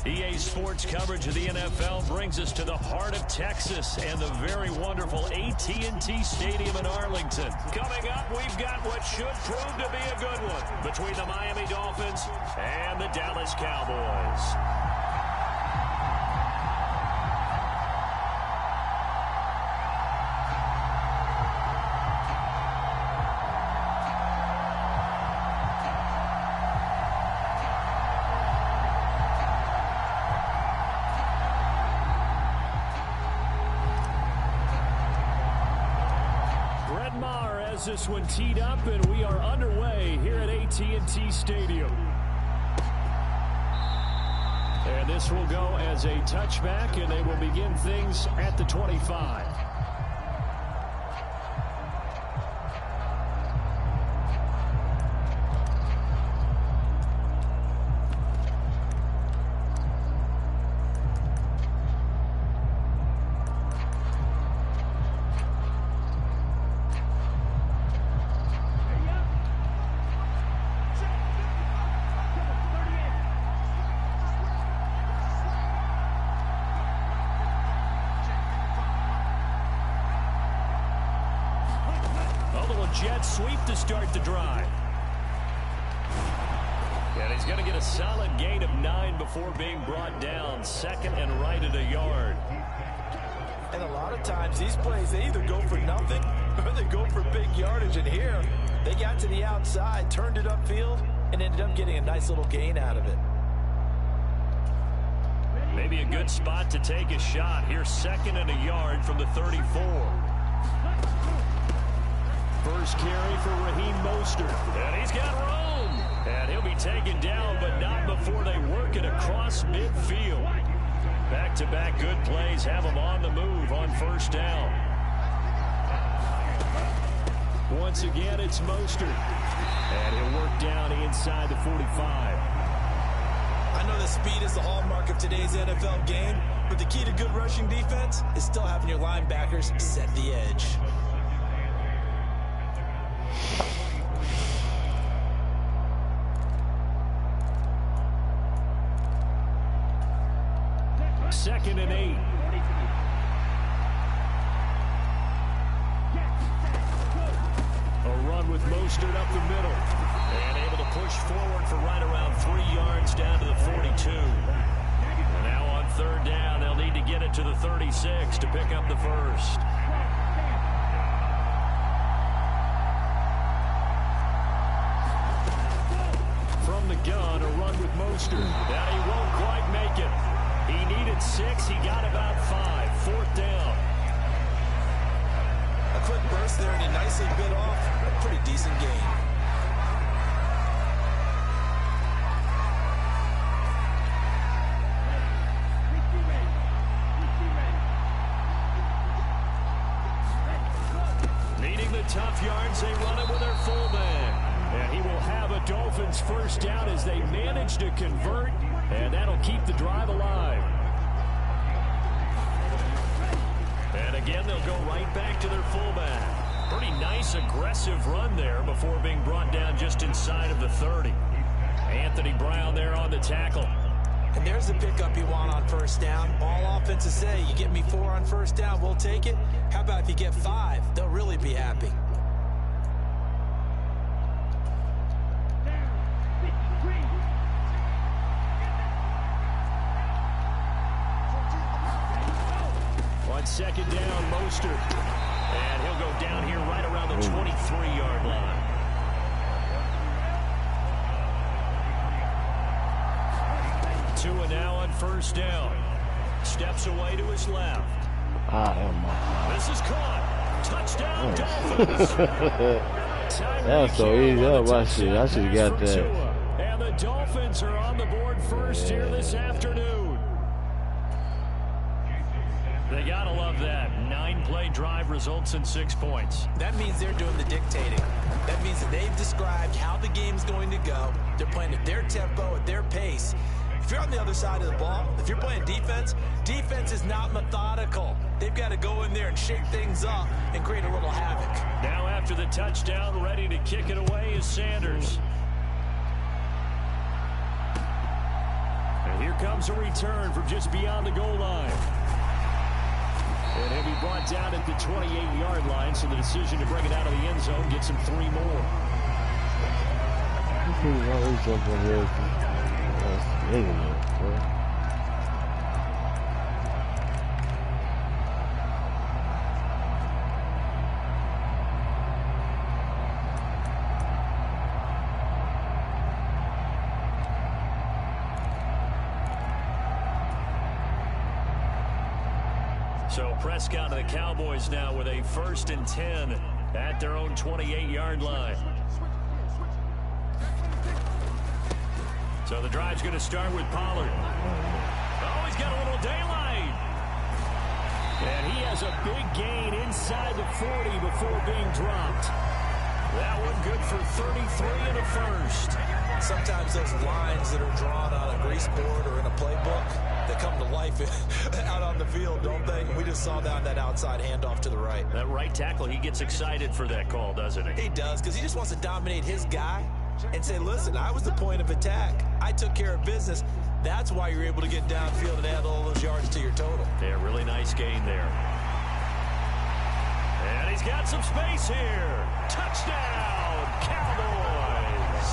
EA Sports coverage of the NFL brings us to the heart of Texas and the very wonderful AT&T Stadium in Arlington. Coming up, we've got what should prove to be a good one between the Miami Dolphins and the Dallas Cowboys. This one teed up, and we are underway here at AT&T Stadium. And this will go as a touchback, and they will begin things at the 25. Jet sweep to start the drive. And he's going to get a solid gain of 9 before being brought down. Second and right at a yard. And a lot of times these plays, they either go for nothing or they go for big yardage. And here, they got to the outside, turned it upfield, and ended up getting a nice little gain out of it. Maybe a good spot to take a shot. Here's second and a yard from the 34. first carry for Raheem Mostert. And he's got room. And he'll be taken down, but not before they work it across midfield. Back-to-back good plays have him on the move on first down. Once again, it's Mostert. And he'll work down inside the 45. I know that speed is the hallmark of today's NFL game, but the key to good rushing defense is still having your linebackers set the edge. Second and 8. A run with Mostert up the middle. And able to push forward for right around 3 yards down to the 42. And now on third down, they'll need to get it to the 36 to pick up the first. From the gun, a run with Mostert. Now he won't quite make it. He needed 6. He got about 5. Fourth down. A quick burst there, and he nicely bit off a pretty decent gain. Needing the tough yards, they run it with their fullback. And he will have a Dolphins first down as they manage to convert, and that'll keep the drive alive. And again, they'll go right back to their fullback. Pretty nice, aggressive run there before being brought down just inside of the 30. Anthony Brown there on the tackle. And there's the pickup you want on first down. All offenses say, you get me 4 on first down, we'll take it. How about if you get 5? They'll really be happy. On second down, Mostert. And he'll go down here right around the 23-yard line. Tua now on first down. Steps away to his left. This is caught. Touchdown, Dolphins. That was so easy. That was my shit. I should have got that. And the Dolphins are on the board first here this afternoon. They gotta love that. 9-play drive results in 6 points. That means they're doing the dictating. That means that they've described how the game's going to go. They're playing at their tempo, at their pace. If you're on the other side of the ball, if you're playing defense, defense is not methodical. They've got to go in there and shake things up and create a little havoc. Now after the touchdown, ready to kick it away is Sanders. And here comes a return from just beyond the goal line. And he'll be brought down at the 28-yard line, so the decision to bring it out of the end zone gets him 3 more. So Prescott and the Cowboys now with a 1st and 10 at their own 28-yard line. So the drive's going to start with Pollard. Oh, he's got a little daylight. And he has a big gain inside the 40 before being dropped. That one good for 33 and a first. Sometimes those lines that are drawn on a grease board or in a playbook, they come to life out on the field, don't they? We just saw that outside handoff to the right. That right tackle, he gets excited for that call, doesn't he? He does, because he just wants to dominate his guy and say, listen, I was the point of attack. I took care of business. That's why you're able to get downfield and add all those yards to your total. Yeah, really nice gain there. And he's got some space here. Touchdown, Cowboys.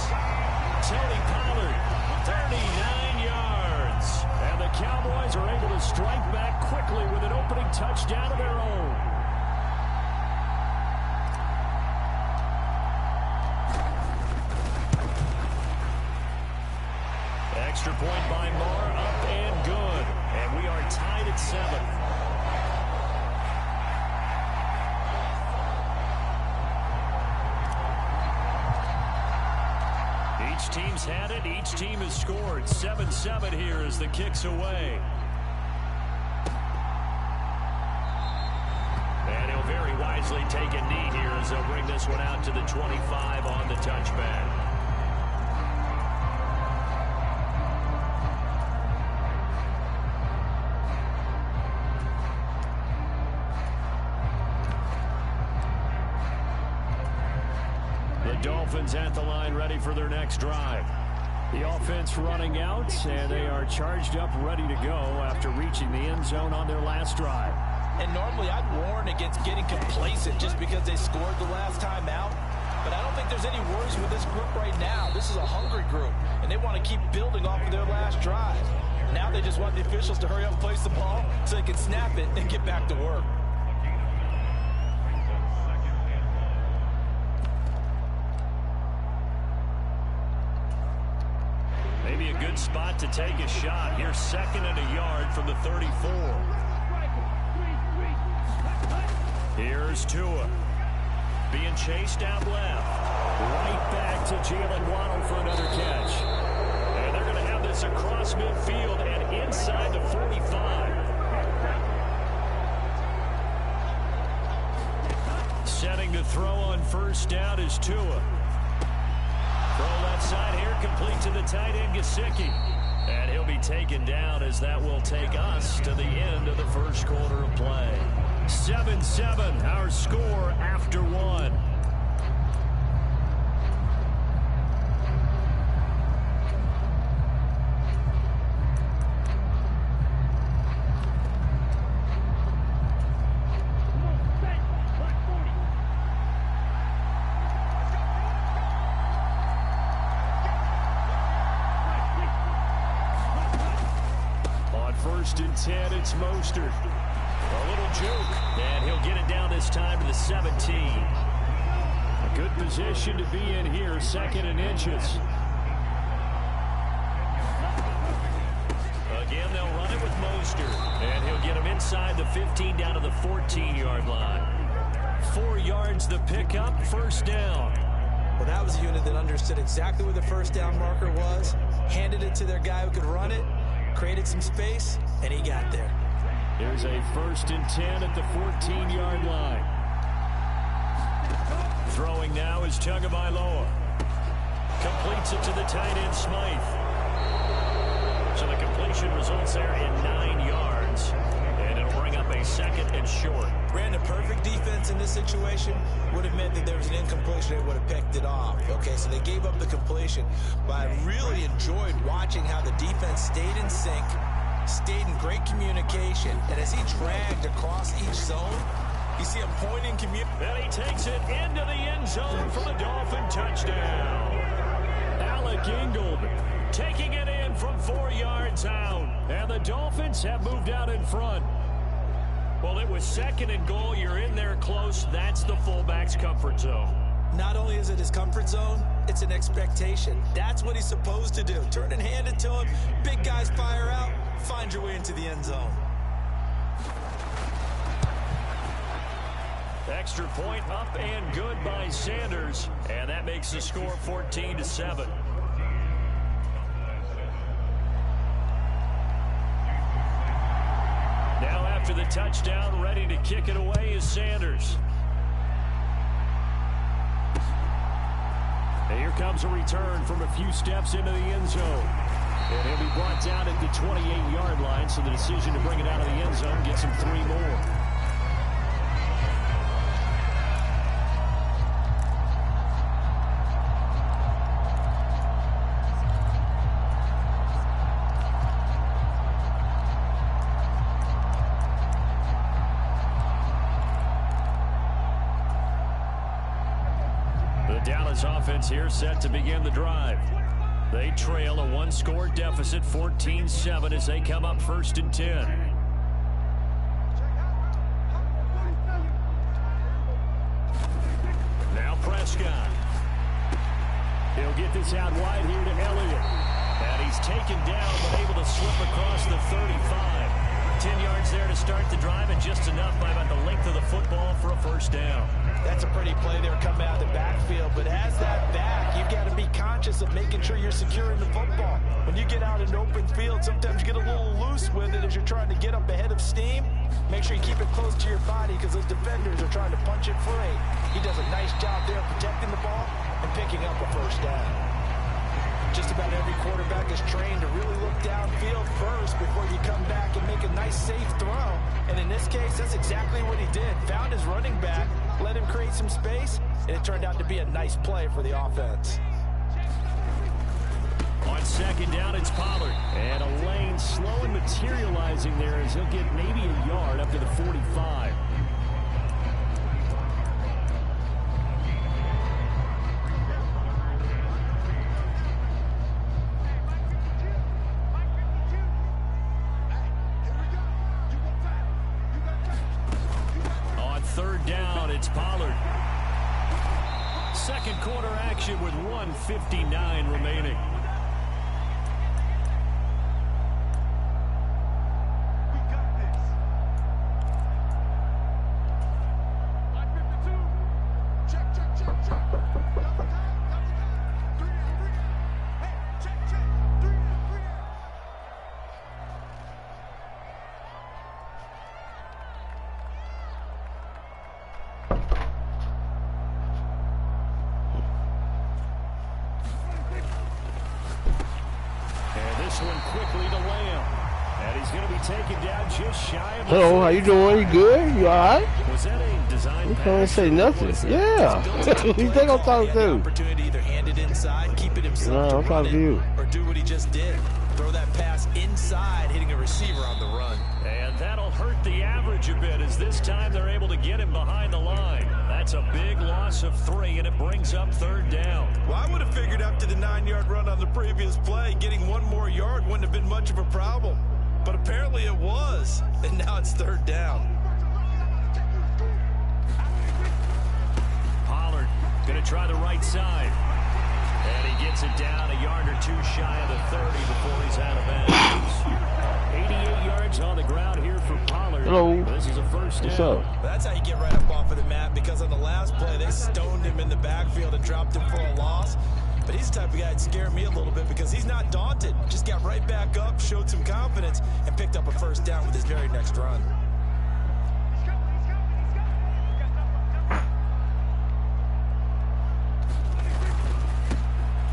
Tony Pollard, 39 yards. And the Cowboys are able to strike back quickly with an opening touchdown of their own. Extra point by Marr, up and good. And we are tied at 7. Each team's had it. Each team has scored. 7-7 here as the kick's away. And he'll very wisely take a knee here as they'll bring this one out to the 25 on the touchback. The Dolphins at the line ready for their next drive. The offense running out, and they are charged up, ready to go after reaching the end zone on their last drive. And normally I'd warn against getting complacent just because they scored the last time out. But I don't think there's any worries with this group right now. This is a hungry group, and they want to keep building off of their last drive. Now they just want the officials to hurry up and place the ball so they can snap it and get back to work. Maybe a good spot to take a shot. Here's 2nd and a yard from the 34. Here's Tua. Being chased out left. Right back to Jalen Waddle for another catch. And they're going to have this across midfield and inside the 45. Setting to throw on first down is Tua. Throw left side here, complete to the tight end, Gesicki. And he'll be taken down as that will take us to the end of the first quarter of play. 7-7, our score after one. On 1st and 10, it's Mostert. A little juke, and he'll get it down this time to the 17. A good position to be in here, 2nd and inches. Again, they'll run it with Mostert, and he'll get him inside the 15 down to the 14-yard line. 4 yards the pickup, first down. Well, that was a unit that understood exactly where the first down marker was, handed it to their guy who could run it, created some space, and he got there. Here's a 1st and 10 at the 14-yard line. Throwing now is Tagovailoa. Completes it to the tight end, Smythe. So the completion results there in 9 yards. And it'll bring up a 2nd and short. Ran a perfect defense in this situation. Would have meant that there was an incompletion. They would have picked it off. Okay, so they gave up the completion. But I really enjoyed watching how the defense stayed in sync, stayed in great communication, and as he dragged across each zone, you see him pointing and he takes it into the end zone for the Dolphin touchdown. Alec Ingold taking it in from 4 yards out, and the Dolphins have moved out in front. Well, it was 2nd and goal. You're in there close. That's the fullback's comfort zone. Not only is it his comfort zone, it's an expectation. That's what he's supposed to do. Turn and hand it to him. Big guys fire out. Find your way into the end zone. Extra point up and good by Sanders. And that makes the score 14-7. Now after the touchdown, ready to kick it away is Sanders. And here comes a return from a few steps into the end zone. And he'll be brought down at the 28-yard line, so the decision to bring it out of the end zone gets him 3 more. The Dallas offense here set to begin the drive. They trail a 1-score deficit, 14-7, as they come up 1st and 10. Now Prescott. He'll get this out wide here to Elliott. And he's taken down, but able to slip across the 35. 10 yards there to start the drive, and just enough by about the length of the football for a first down. That's a pretty play there coming out of the backfield, but as that back, you've got to be conscious focus of making sure you're securing the football. When you get out in open field, sometimes you get a little loose with it as you're trying to get up ahead of steam. Make sure you keep it close to your body because those defenders are trying to punch it free. He does a nice job there protecting the ball and picking up a first down. Just about every quarterback is trained to really look downfield first before you come back and make a nice, safe throw. And in this case, that's exactly what he did. Found his running back, let him create some space, and it turned out to be a nice play for the offense. On second down, it's Pollard. And a lane slow and materializing there as he'll get maybe a yard up to the 45. On third down, it's Pollard. Second quarter action with 1:59 remaining. Hello, how you doing? You good? You alright? Was that a design You can't say nothing. Yeah. Who you think I'm talking to? Opportunity to either hand it inside, keep it himself No, I'm talking to you. or do what he just did. Throw that pass inside, hitting a receiver on the run. And that'll hurt the average a bit as this time they're able to get him behind the line. That's a big loss of 3, and it brings up third down. Well, I would have figured after the 9-yard run on the previous play, getting one more yard wouldn't have been much of a problem. But apparently it was, and now it's third down. Pollard going to try the right side. And he gets it down a yard or 2 shy of the 30 before he's out of bounds. 88 yards on the ground here for Pollard. Hello. This is a first down. What's up? That's how you get right up off of the mat, because on the last play, they stoned him in the backfield and dropped him for a loss. But he's the type of guy that scared me a little bit because he's not daunted. Just got right back up, showed some confidence, and picked up a first down with his very next run.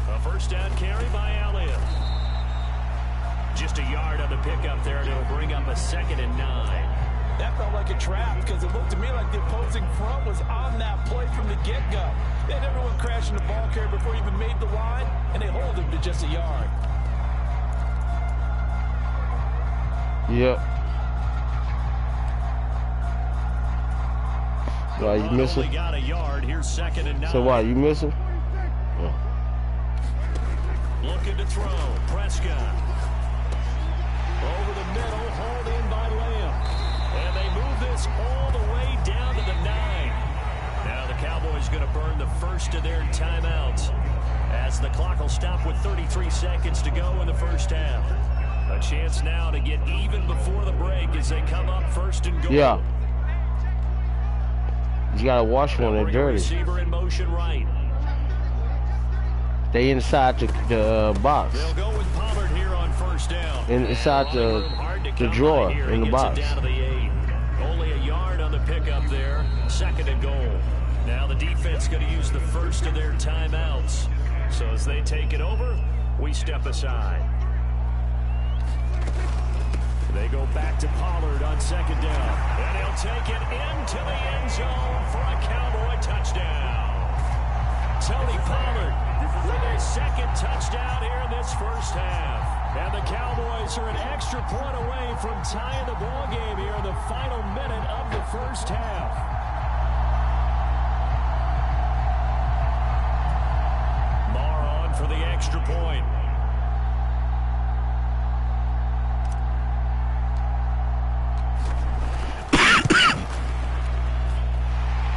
A first down carry by Elliott. Just a yard on the pickup there, and it'll bring up a 2nd and 9. That felt like a trap because it looked to me like the opposing front was on that play from the get-go. They had everyone crashing the ball carrier before he even made the line, and they hold him to just a yard. Yep. Why you missing? Only got a yard. Here's 2nd and 9. So why you missing? Yeah. Looking to throw. Prescott. Over the middle, hauled in by Lamb. And they move this all the way down to the 9. Now the Cowboys going to burn the first of their timeouts as the clock will stop with 33 seconds to go in the first half. A chance now to get even before the break as they come up 1st and goal. Yeah. You gotta wash one, they're dirty. Receiver in motion right. They inside the box. They'll go with Pollard here on first down. Inside the drawer in the box. Down to the 8. Only a yard on the pickup there. 2nd and goal. Now the defense going to use the first of their timeouts. So as they take it over, we step aside. They go back to Pollard on 2nd down. And he'll take it into the end zone for a Cowboy touchdown. Tony Pollard with his 2nd touchdown here in this first half. And the Cowboys are an extra point away from tying the ball game here in the final minute of the first half. Marr on for the extra point.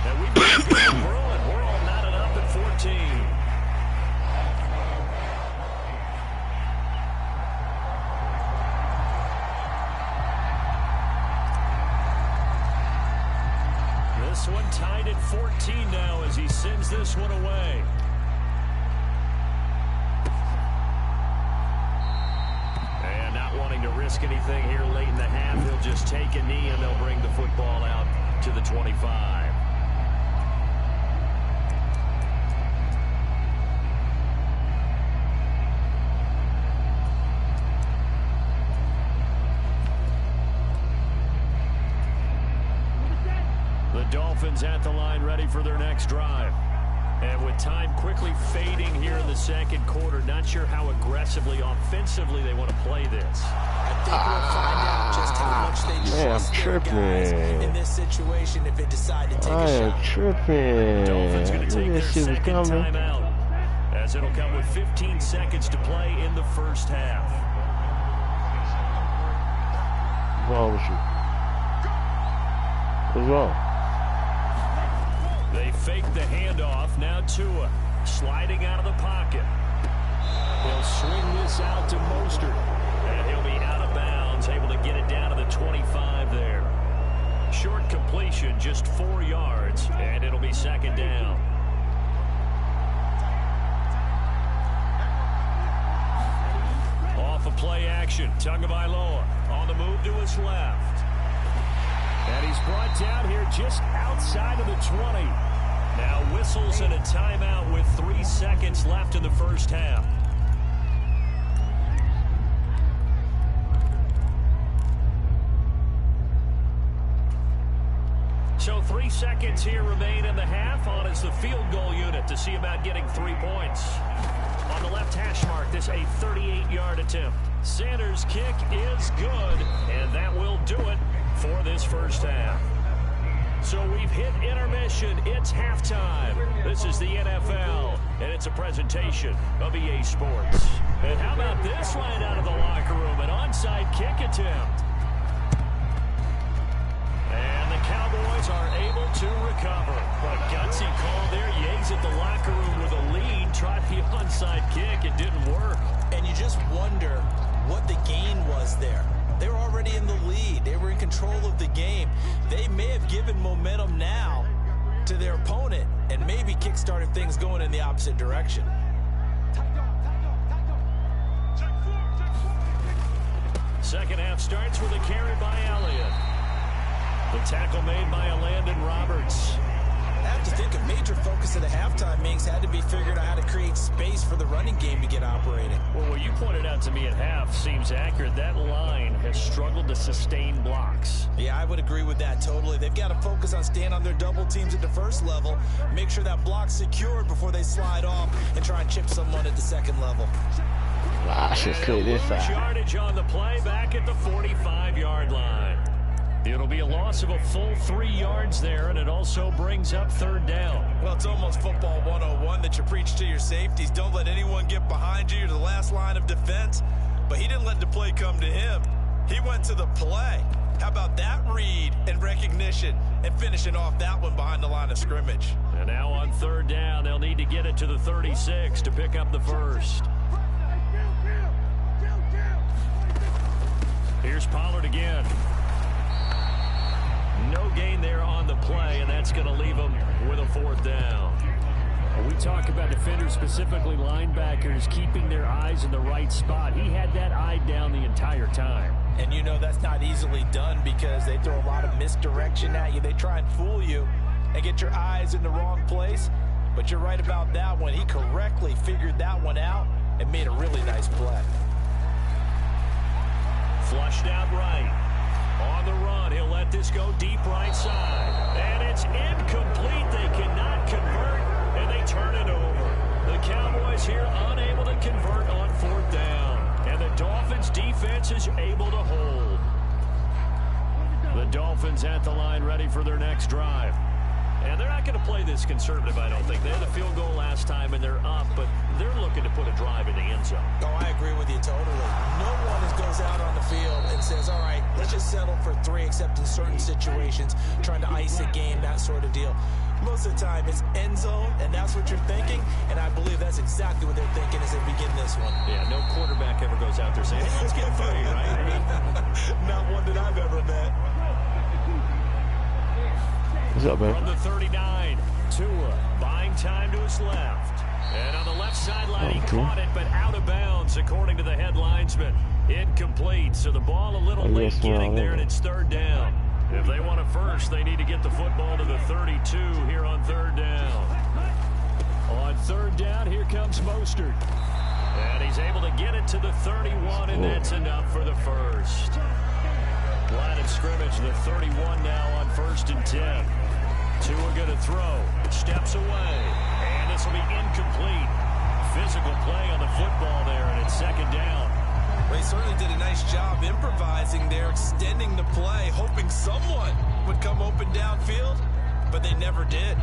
And we've got Bill Bruin. We're all knotted up at 14. This one tied at 14 now as he sends this one away. risk anything here late in the half. He'll just take a knee, and they'll bring the football out to the 25. The Dolphins at the line, ready for their next drive. And with time quickly fading here in the second quarter, not sure how aggressively, offensively they want to play this. I think we'll find out just how much they trust their guys in this situation if they decide to take a shot. I am tripping. Dolphins going to take their second coming. timeout, as it'll come with 15 seconds to play in the first half. What's wrong with you? What's wrong? They fake the handoff. Now Tua sliding out of the pocket. He'll swing this out to Mostert. And he'll be out of bounds, able to get it down to the 25 there. Short completion, just 4 yards, and it'll be second down. Off of play action, Tagovailoa on the move to his left. And he's brought down here just outside of the 20. Now whistles and a timeout with 3 seconds left in the first half. So 3 seconds here remain in the half. On is the field goal unit to see about getting 3 points. On the left hash mark, this a 38-yard attempt. Sanders' kick is good, and that will do it for this first half. So we've hit intermission. It's halftime. This is the NFL, and it's a presentation of EA Sports. And how about this line out of the locker room? An onside kick attempt. And the Cowboys are able to recover. What a gutsy call there. Yates at the locker room with a lead. Tried the onside kick. It didn't work. And you just wonder what the gain was there. They were already in the lead. They were in control of the game. They may have given momentum now to their opponent and maybe kick-started things going in the opposite direction. Second half starts with a carry by Elliott. The tackle made by Landon Roberts. I have to think a major focus of the halftime meetings had to be figured out how to create space for the running game to get operating. Well, what you pointed out to me at half seems accurate. That line has struggled to sustain blocks. Yeah, I would agree with that totally. They've got to focus on staying on their double teams at the first level, make sure that block's secured before they slide off and try and chip someone at the second level. I should clear this out. Yardage on the play back at the 45-yard line. It'll be a loss of a full 3 yards there, and it also brings up third down. Well, it's almost football 101 that you preach to your safeties. Don't let anyone get behind you. You're the last line of defense. But he didn't let the play come to him. He went to the play. How about that read and recognition and finishing off that one behind the line of scrimmage? And now on third down, they'll need to get it to the 36 to pick up the first. Here's Pollard again. No gain there on the play, and that's going to leave them with a fourth down. We talk about defenders, specifically linebackers, keeping their eyes in the right spot. He had that eye down the entire time. And you know that's not easily done because they throw a lot of misdirection at you. They try and fool you and get your eyes in the wrong place. But you're right about that one. He correctly figured that one out and made a really nice play. Flushed out right. On the run, he'll let this go deep right side. And it's incomplete. They cannot convert, and they turn it over. The Cowboys here unable to convert on fourth down. And the Dolphins defense is able to hold. The Dolphins at the line ready for their next drive. And they're not going to play this conservative, I don't think. They had a field goal last time, and they're up, but they're looking to put a drive in the end zone. Oh, I agree with you totally. No one goes out on the field and says, all right, let's just settle for 3, except in certain situations, trying to ice a game, that sort of deal. Most of the time, it's end zone, and that's what you're thinking, and I believe that's exactly what they're thinking as they begin this one. Yeah, no quarterback ever goes out there saying, hey, let's get 3, right? Not one that I've ever met. What's up, man? From the 39, Tua buying time to his left. And on the left sideline, he caught it, but out of bounds, according to the head linesman. Incomplete, so the ball a little late getting there, and it's third down. If they want it first, they need to get the football to the 32 here on third down. On third down, here comes Mostert. And he's able to get it to the 31, and that's enough for the first. Line of scrimmage, the 31 now on 1st and 10. Tua going to throw. Steps away. And this will be incomplete. Physical play on the football there, and it's second down. Well, he certainly did a nice job improvising there, extending the play, hoping someone would come open downfield, but they never did.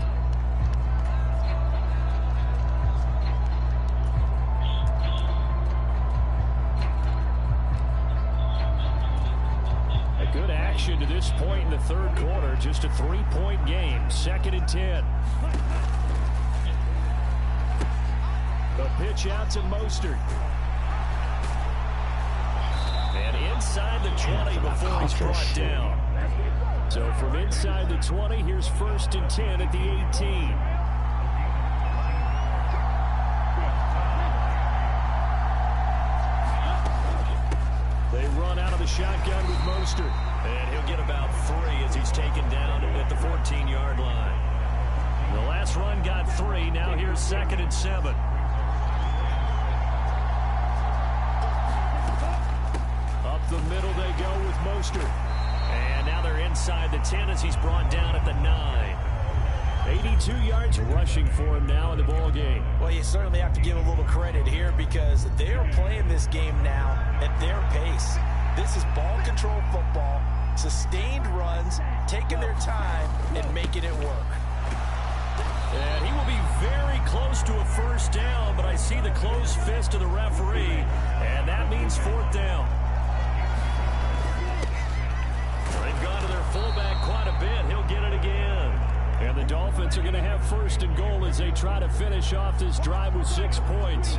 Good action to this point in the third quarter. Just a 3-point game. 2nd and 10. The pitch out to Mostert. And inside the 20 before he's brought down. So from inside the 20, here's 1st and 10 at the 18. They run out of the shotgun with Mostert. And he'll get about 3 as he's taken down at the 14-yard line. The last run got 3. Now here's 2nd and 7. Up the middle they go with Mostert. And now they're inside the 10 as he's brought down at the 9. 82 yards rushing for him now in the ball game. Well, you certainly have to give a little credit here because they're playing this game now at their pace. This is ball control football, sustained runs, taking their time and making it work. And he will be very close to a first down, but I see the closed fist of the referee, and that means 4th down. They've gone to their fullback quite a bit. He'll get it again. And the Dolphins are going to have 1st and goal as they try to finish off this drive with 6 points.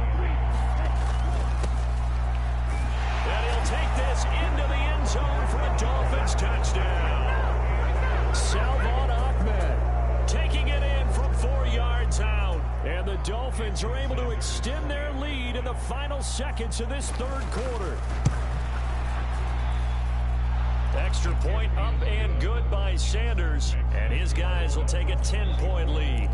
And he'll take this into the end zone for a Dolphins touchdown. Salvon Ahmed taking it in from 4 yards out. And the Dolphins are able to extend their lead in the final seconds of this third quarter. Extra point up and good by Sanders. And his guys will take a 10-point lead.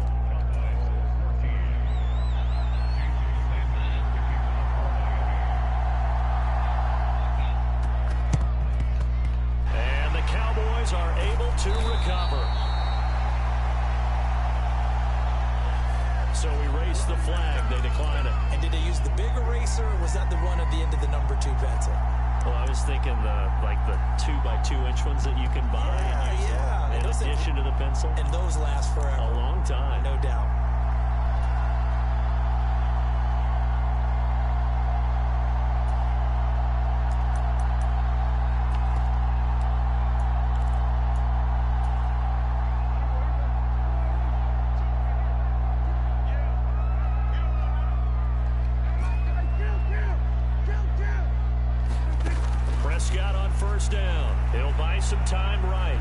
And the Cowboys are able to recover. So erase the flag. They decline it. And did they use the big eraser, or was that the one at the end of the number 2 pencil? Well, I was thinking the 2x2-inch ones that you can buy in addition to the pencil. And those last forever. A long time. No doubt. Prescott on first down. He'll buy some time right.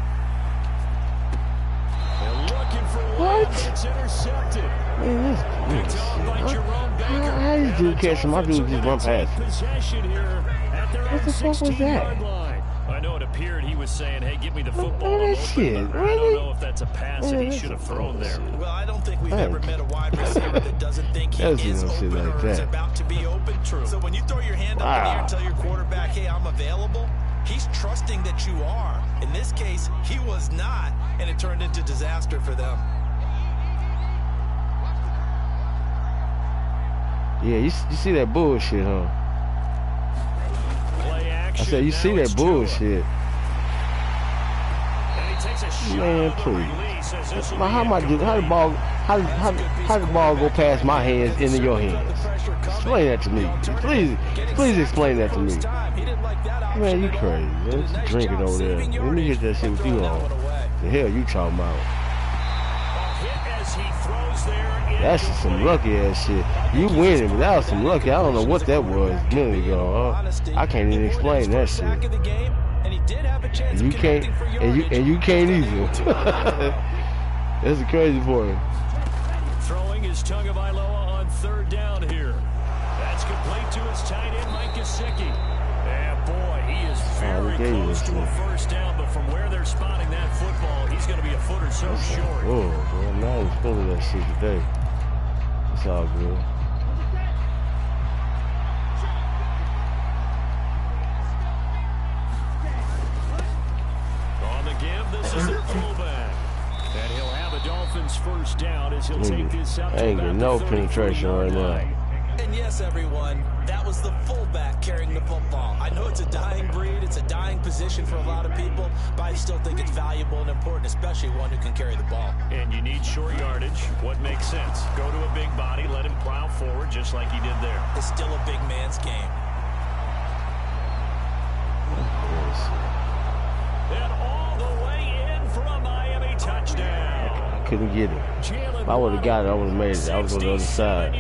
They're looking for one. It's intercepted. Man, Picked off by Jerome Baker. how did you catch him? My dude just run past. Possession here at their What the fuck was that? 16-yard line. I know it appeared he was saying, hey, give me the football. That I'm shit, open, but I really? don't know if that's a pass that he should have thrown there. Well, I don't think we've ever met a wide receiver that doesn't think he is open like or is that. about to be open. True. So when you throw your hand up in the air and tell your quarterback, hey, I'm available, he's trusting that you are. In this case, he was not, and it turned into disaster for them. Yeah, you see that bullshit, huh? Play action. I said, you see that bullshit. And he takes a shot Man, on the please. release as this will How be the ball go past my hands into your hands? Explain that to me. Please explain that to me. Man, you crazy. Man, you drinking over there. Let me get that shit with you on. The hell you talking about? That's just some lucky ass shit. You winning, but that was some lucky. I don't know what that was a minute ago. I can't even explain that shit. And you can't, and you can't either. That's the crazy part. Throwing his tongue of Iloa on third down here. That's complete to his tight end, Mike Gesicki. And boy, he is very close to a first down, but from where they're spotting that football, he's going to be a foot or so short. Oh, man, now he's pulling that shit today. It's all good. On the give, this is the fullback. And he'll have a Dolphins first down as he'll take this up to about no penetration right now. And yes, everyone, that was the fullback carrying the football. I know it's a dying breed, it's a dying position for a lot of people, but I still think it's valuable and important, especially one who can carry the ball. And you need short yardage. What makes sense? Go to a big body, let him plow forward just like he did there. It's still a big man's game. And all the way in for a Miami touchdown. Couldn't get it. If I would have got it, I would have made it. I was on the other side.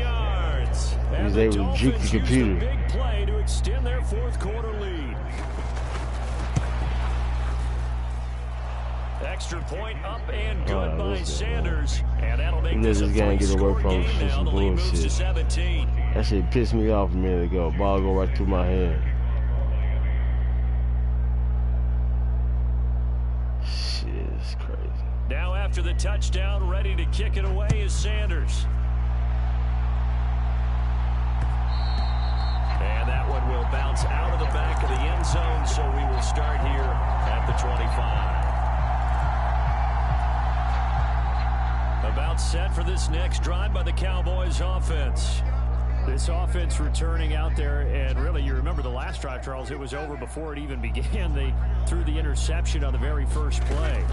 He was able to juke the computer. Big play to extend their fourth quarter lead. Extra point up and good by Sanders. And that'll make this a three-score game now. The lead moves to 17. That shit pissed me off a minute ago. Ball go right through my hand. Shit, it's crazy. Now after the touchdown, ready to kick it away is Sanders. And that one will bounce out of the back of the end zone, so we will start here at the 25. About set for this next drive by the Cowboys offense. This offense returning out there, and really, you remember the last drive, Charles, it was over before it even began. They threw the interception on the very first play.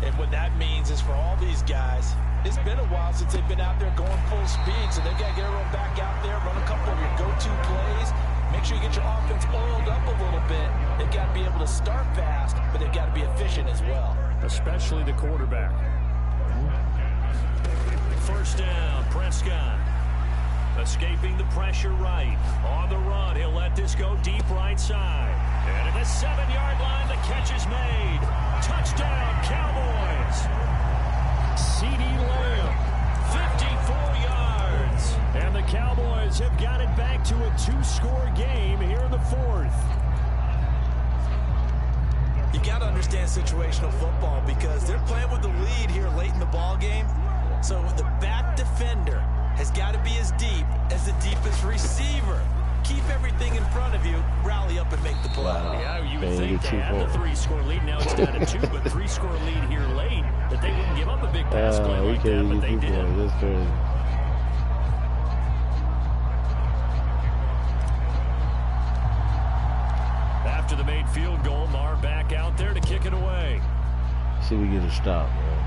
And what that means is for all these guys, it's been a while since they've been out there going full speed, so they've got to get everyone back out there, run a couple of your go-to plays, make sure you get your offense oiled up a little bit. They've got to be able to start fast, but they've got to be efficient as well. Especially the quarterback. First down, Prescott. Escaping the pressure right. On the run, he'll let this go deep right side. And at the 7-yard line, the catch is made. Touchdown, Cowboys. C.D. Lamb, 54 yards. And the Cowboys have got it back to a 2-score game here in the fourth. You got to understand situational football because they're playing with the lead here late in the ball game. So the back defender has got to be as deep as the deepest receiver. Keep everything in front of you, rally up and make the play. Wow. Yeah, you would think they had the 3-score lead. Now it's down to 2, but 3-score lead here late. That they wouldn't give up a big pass play like that, but they did. That's crazy. After the made field goal, Marr back out there to kick it away. See, we get a stop, man.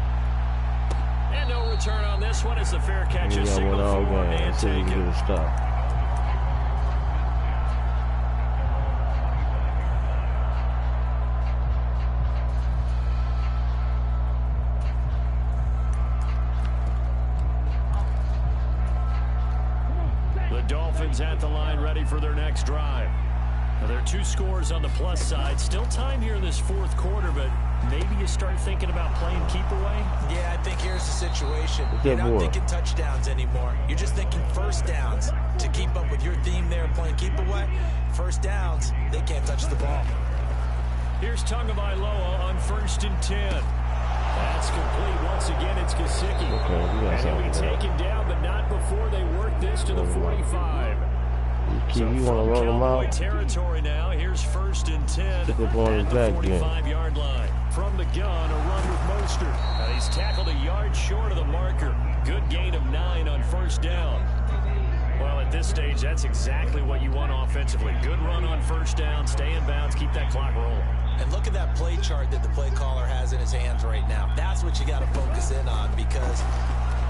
And no return on this one as the fair catch is single for and see, we taken. get a stop. The Dolphins at the line ready for their next drive. Now, there are 2 scores on the plus side. Still time here in this fourth quarter, but maybe you start thinking about playing keep away? Yeah, I think here's the situation. You're not thinking touchdowns anymore. You're just thinking first downs. To keep up with your theme there playing keep away, first downs, they can't touch the ball. Here's Tagovailoa on 1st and 10. That's complete. Once again, it's Gesicki. And he'll be taken down, but not before they work this to the 45. You want to run them out? Territory now. Here's 1st and 10 at the 45-yard line. From the gun, a run with Mostert. He's tackled a yard short of the marker. Good gain of 9 on first down. Well, at this stage, that's exactly what you want offensively. Good run on first down, stay in bounds, keep that clock rolling. And look at that play chart that the play caller has in his hands right now. That's what you got to focus in on because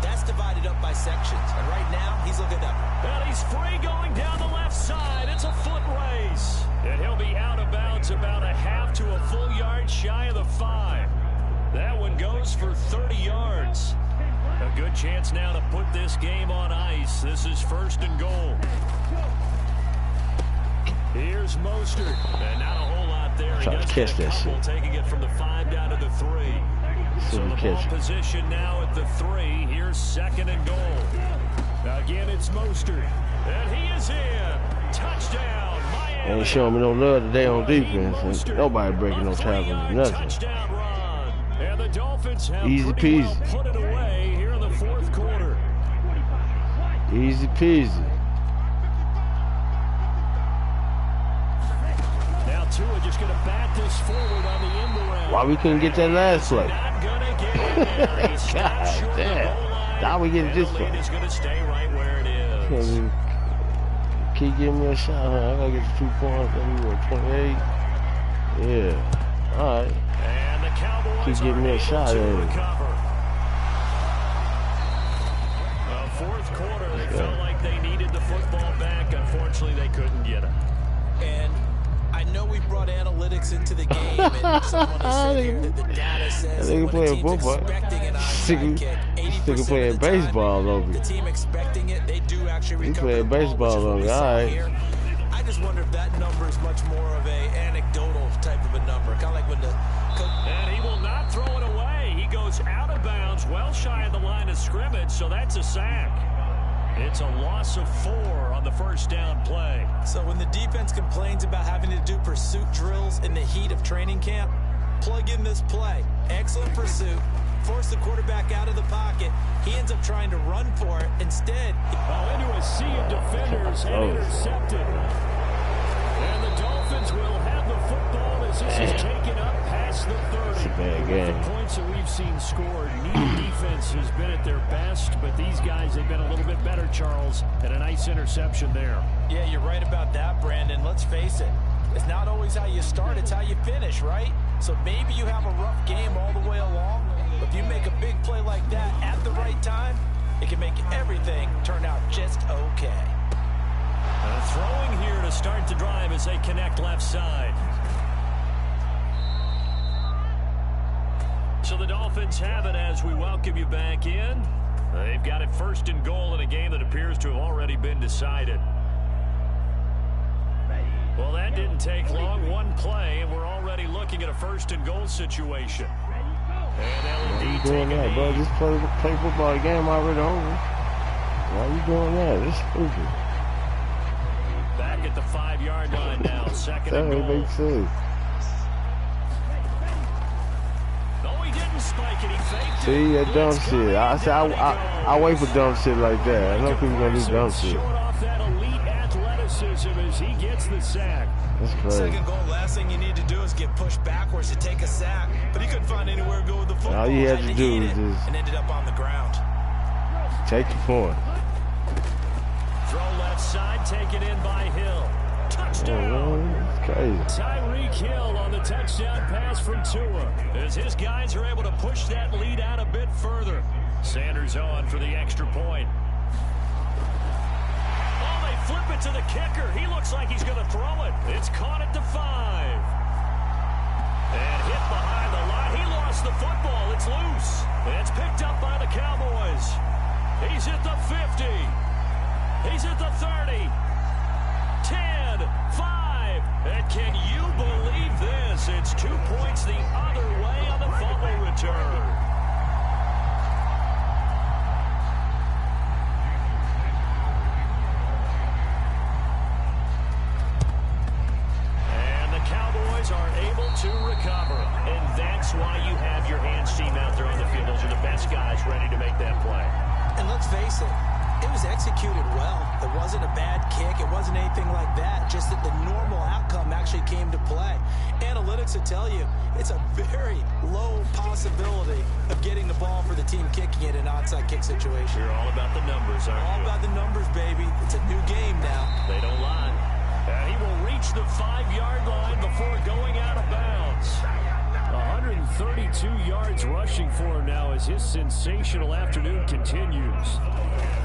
that's divided up by sections. And right now, he's looking up. And he's free going down the left side. It's a foot race. And he'll be out of bounds about a half to a full yard shy of the 5. That one goes for 30 yards. A good chance now to put this game on ice. This is 1st and goal. Here's Mostert. And not a whole lot there. He does catch that shit. Taking it from the 5 down to the 3. So the ball position now at the 3. Here's 2nd and goal. Now again, it's It's Mostert. And he is in. Touchdown, Miami. Ain't showing me no love today on defense. Ain't nobody breaking no tackles or nothing. Touchdown run. And the Dolphins have Easy pretty peasy. well put it away here in the fourth quarter. Easy peasy. Now Tua just going to bat this forward on the end around. Why we couldn't get that last play? Not gonna get it there. He's God short damn. the goal line, Now we get and this the lead play. is going to stay right where it is. Keep giving me a shot, huh? I gotta get the 2 points. Let me what, 28? Yeah. All right. And the Cowboys Keep giving me a shot to at it. recover. Fourth quarter, they felt like they needed the football back. Unfortunately, they couldn't get it. And I know we brought analytics into the game, and someone has said here that the data says that when a team's expecting an onside kick, 80% of the baseball over the team expecting it, they do actually recover playing the ball, baseball which is what we over saw all right. here. I just wonder if that number is much more of a anecdotal type of a number, kind of like when the And he will not throw it away. He goes out of bounds, well shy of the line of scrimmage, so that's a sack. It's a loss of 4 on the first down play. So when the defense complains about having to do pursuit drills in the heat of training camp, plug in this play. Excellent pursuit. Force the quarterback out of the pocket. He ends up trying to run for it. Instead, Into a sea of defenders and intercepted. And the Dolphins will have the football as this is taken up past the 30. It's a bad game. The points that we've seen scored, neither defense has been at their best, but these guys have been a little bit better, Charles, and a nice interception there. yeah, you're right about that, Brandon. Let's face it. It's not always how you start, it's how you finish, right? So maybe you have a rough game all the way along, but if you make a big play like that at the right time, it can make everything turn out just okay. Throwing here to start the drive as they connect left side. So the Dolphins have it as we welcome you back in. They've got it first and goal in a game that appears to have already been decided. Well, that didn't take long. One play, and we're already looking at a first and goal situation. And Why L&D you doing taking that, bro? the Just play football. The game already over. Why you doing that? It's stupid. back at the 5-yard line now. Second and That goal. makes sense. No, he didn't spike it. He faked it. See, that dumb Blitz shit. I wait for dumb shit like that. I know people gonna do dumb shit. Showing off that elite athleticism as he gets the sack. That's crazy. Second goal, last thing you need to do is get pushed backwards to take a sack. But he couldn't find anywhere to go with the football. All you had to do eat was it just and ended up on the ground. take the point. Throw left side, taken in by Hill. Touchdown. Oh, it's crazy. Tyreek Hill on the touchdown pass from Tua as his guys are able to push that lead out a bit further. Sanders on for the extra point. Oh, they flip it to the kicker. He looks like he's going to throw it. It's caught at the 5. And hit behind the line. He lost the football. It's loose. It's picked up by the Cowboys. He's at the 50. He's at the 30. 10, 5. And can you believe this? It's 2 points the other way on the fumble return. And the Cowboys are able to recover. And that's why you have your hands team out there on the field. Those are the best guys ready to make that play. And let's face it, it was executed well. It wasn't a bad kick. It wasn't anything like that. Just that the normal outcome actually came to play. Analytics will tell you it's a very low possibility of getting the ball for the team kicking it in an onside kick situation. You're all about the numbers, aren't All you? about the numbers, baby. It's a new game now. They don't lie. And he will reach the 5-yard line before going out of bounds. 132 yards rushing for him now as his sensational afternoon continues.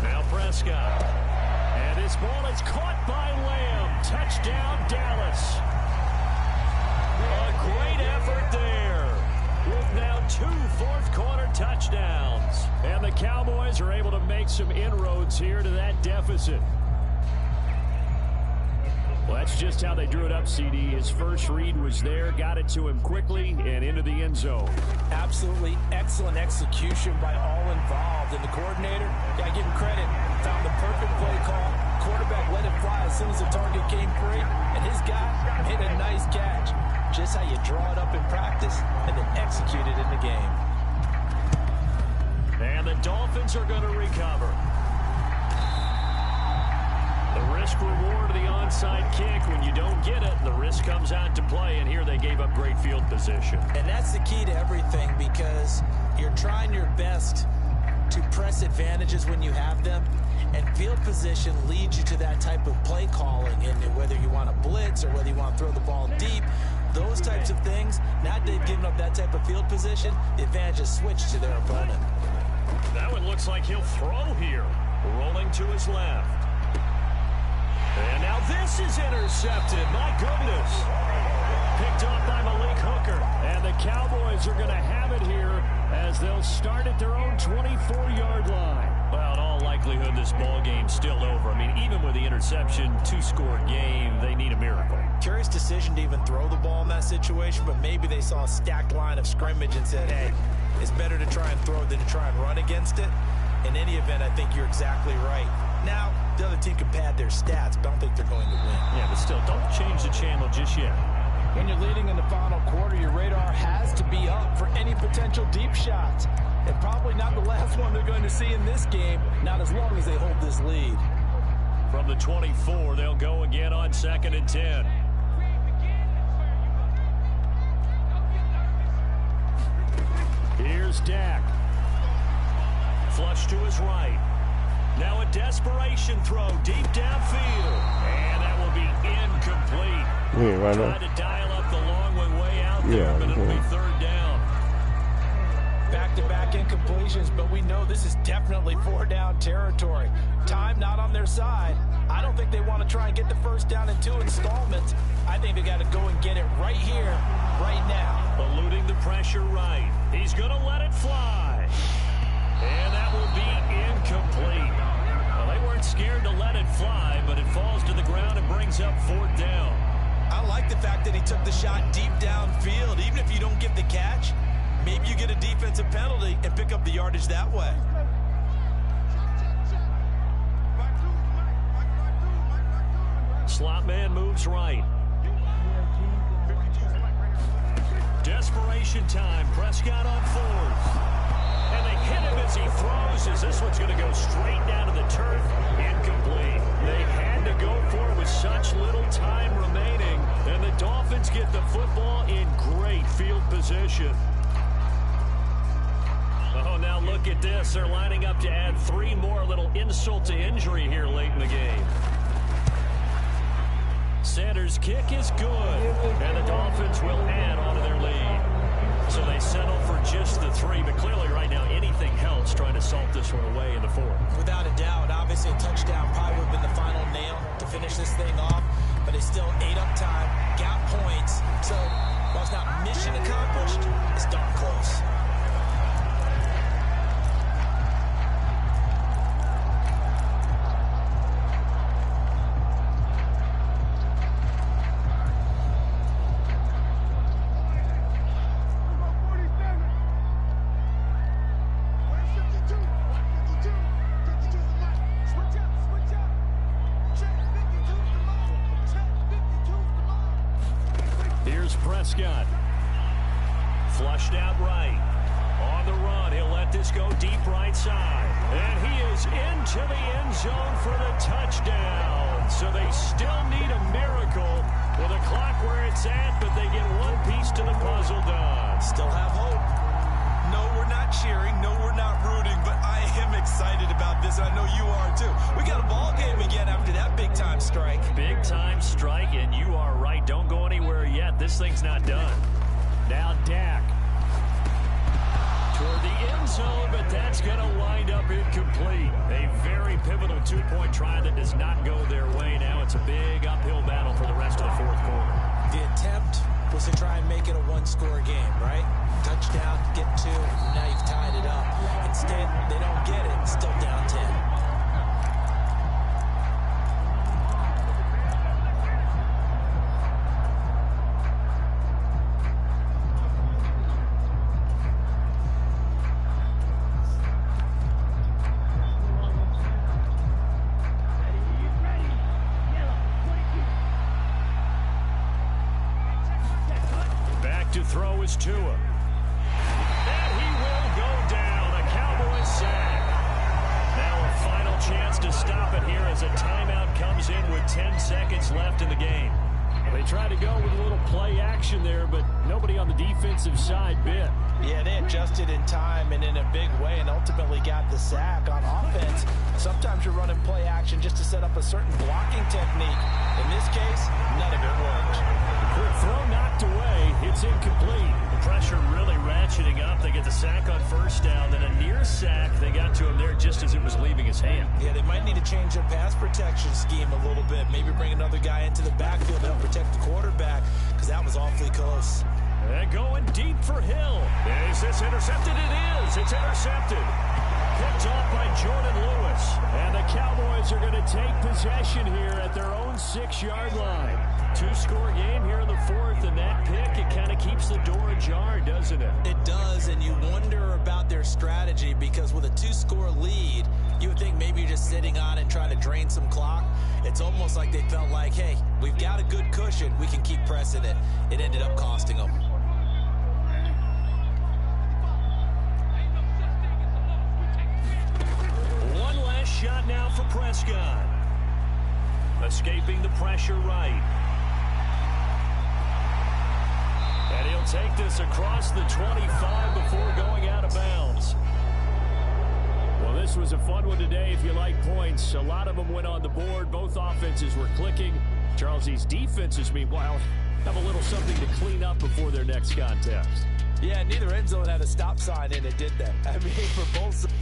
Now Prescott. And his ball is caught by Lamb. Touchdown, Dallas. A great effort there. With now 2 fourth-quarter touchdowns. And the Cowboys are able to make some inroads here to that deficit. Well, that's just how they drew it up, CD. His first read was there, got it to him quickly, and into the end zone. Absolutely excellent execution by all involved. And the coordinator, gotta give him credit, found the perfect place came free, and his guy made a nice catch. Just how you draw it up in practice and then execute it in the game. And the Dolphins are going to recover. The risk reward of the onside kick. When you don't get it, the risk comes out to play, and here they gave up great field position. And that's the key to everything, because you're trying your best to press advantages when you have them, and field position leads you to that type of play calling, and whether you want to blitz or whether you want to throw the ball deep, those types of things. Now that they've given up that type of field position, the advantage is switched to their opponent. That one looks like he'll throw here. Rolling to his left. And now this is intercepted. My goodness. Picked up by Malik Hooker. And the Cowboys are going to have it here as they'll start at their own 24-yard line. Well, in all likelihood, this ball game's still over. I mean, even with the interception, two-score game, they need a miracle. Curious decision to even throw the ball in that situation, but maybe they saw a stacked line of scrimmage and said, hey, it's better to try and throw than to try and run against it. In any event, I think you're exactly right. Now, the other team can pad their stats, but I don't think they're going to win. Yeah, but still, don't change the channel just yet. When you're leading in the final quarter, your radar has to be up for any potential deep shots. And probably not the last one they're going to see in this game, not as long as they hold this lead. From the 24, they'll go again on 2nd and 10. Here's Dak. Flush to his right. Now a desperation throw deep downfield. And that will be incomplete. Yeah, right now. Trying to dial up the long one way out there, but it'll be 3rd down. Back-to-back incompletions, but we know this is definitely 4-down territory. Time not on their side. I don't think they want to try and get the first down in 2 installments. I think they got to go and get it right here, right now. Eluding the pressure right. He's going to let it fly. And that will be incomplete. Well, they weren't scared to let it fly, but it falls to the ground and brings up 4th down. I like the fact that he took the shot deep downfield. Even if you don't get the catch, maybe you get a defensive penalty and pick up the yardage that way. Slot man moves right. Desperation time. Prescott on 4th. And they hit him as he throws, as this one's going to go straight down to the turf. Incomplete. They had to go for it with such little time remaining. And the Dolphins get the football in great field position. Oh, now look at this. They're lining up to add 3 more. Little insult to injury here late in the game. Sanders' kick is good, and the Dolphins will add on to their lead. So they settle for just the 3, but clearly right now anything helps trying to salt this one away in the 4th. Without a doubt, obviously a touchdown probably would have been the final nail to finish this thing off, but they still ate up time, got points, so while it's not mission accomplished, it's darn close. Prescott. Flushed out right. On the run, he'll let this go deep right side. And he is into the end zone for the touchdown. So they still need a miracle with a clock where it's at, but they get one piece to the puzzle done. Still have hope. No, we're not cheering. No, we're not rooting, but I am excited about this, and I know you are too. We got a ball game again after that big-time strike. Big-time strike, and you are right. Don't go anywhere yet. This thing's not done. Now Dak toward the end zone, but that's going to wind up incomplete. A very pivotal 2-point try that does not go their way. Now it's a big uphill battle for the rest of the 4th quarter. The attempt was to try and make it a 1-score game, right? Touchdown, get 2, now you've tied it up. Instead, they don't get it, still down 10. throw is Tua. And he will go down. A Cowboys sack. Now a final chance to stop it here as a timeout comes in with 10 seconds left in the game. They tried to go with a little play action there, but nobody on the defensive side bit. Yeah, they adjusted in time and in a big way and ultimately got the sack. On offense, sometimes you're running play action just to set up a certain blocking technique. In this case, none of it worked. Quick throw knocked away. It's incomplete. The pressure really ratcheting up. They get the sack on first down, then a near sack. They got to him there just as it was leaving his hand. Yeah, they might need to change their pass protection scheme a little bit. Maybe bring another guy into the backfield to help protect the quarterback, because that was awfully close. And going deep for Hill. Is this intercepted? It is. It's intercepted. Picked off by Jordan Lewis. And the Cowboys are going to take possession here at their own 6-yard line. 2-score game here in the fourth, and that pick, it kind of keeps the door ajar, doesn't it? It does, and you wonder about their strategy, because with a 2-score lead, you would think maybe you're just sitting on it and trying to drain some clock. It's almost like they felt like, hey, we've got a good cushion. We can keep pressing it. It ended up costing them. One last shot now for Prescott. Escaping the pressure right. And he'll take this across the 25 before going out of bounds. Well, this was a fun one today if you like points. A lot of them went on the board. Both offenses were clicking. Charles, these defenses, meanwhile, have a little something to clean up before their next contest. Yeah, neither end zone had a stop sign in it, did they? I mean, for both sides.